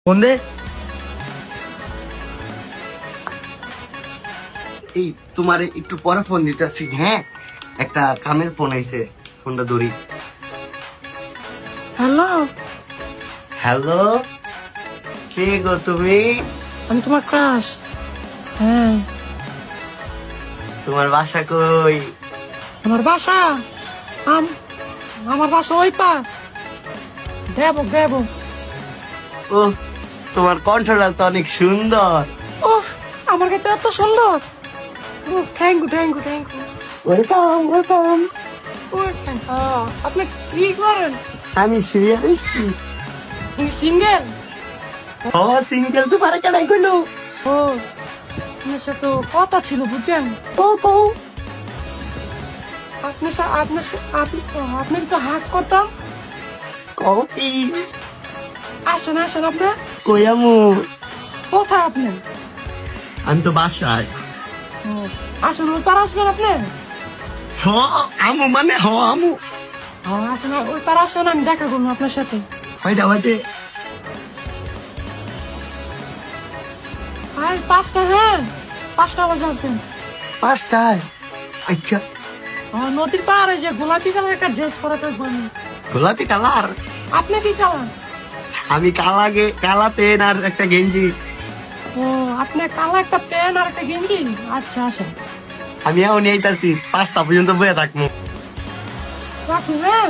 Phone দে। এই তোমার একটু পরে ফোন দিতেছি। হ্যাঁ, একটা কামের ফোন আইছে, ফোনটা ধরি। হ্যালো, হ্যালো, কে গো তুমি? আমি তোমার ক্রাশ। হ্যাঁ, তোমার বাসা কই? আমার বাসা আমার বাসা ওই পা দেব। ও, তোমার কণ্ঠটা তো অনেক সুন্দর। উফ, আমার কাছে এত সুন্দর। উফ, থ্যাংক ইউ। Welcome welcome. আপনি কি করেন? আমি শুয়ে আসছি। সিঙ্গেল? ও সিঙ্গেল, তোমার কেডাই কইলো? ও, আপনার সাথে কথা ছিল বুঝছেন? ও কো, আপনি তো হাক করতাম। কফি আসেন আপনি। কই আমু? কোথায় আপনি? আমি তো বাসায়। ও, আসেন ওই পার আসবেন আপনি। হ আমু মানে হ আমু। আসেন ওই পার আসেন, আমি দেখা করবো আপনার সাথে। কয়টা বাজে? আর 5টা, হ্যাঁ 5টা বাজে আসবেন। 5টায়? আচ্ছা। নদীর পাহাড়ে যে গোলাপি কালার একটা ড্রেস পরে থাকবেন। গোলাপি কালার? আপনি কি কালার? আমি কালা পেন আর একটা গেঞ্জি। ও, আপনি কালা একটা প্যান্ট আর একটা গেঞ্জি। আচ্ছা, আসেন। আমি এখন এইতাছি, 5টা পর্যন্ত বয়ে থাকবো। রাখুন, হ্যাঁ।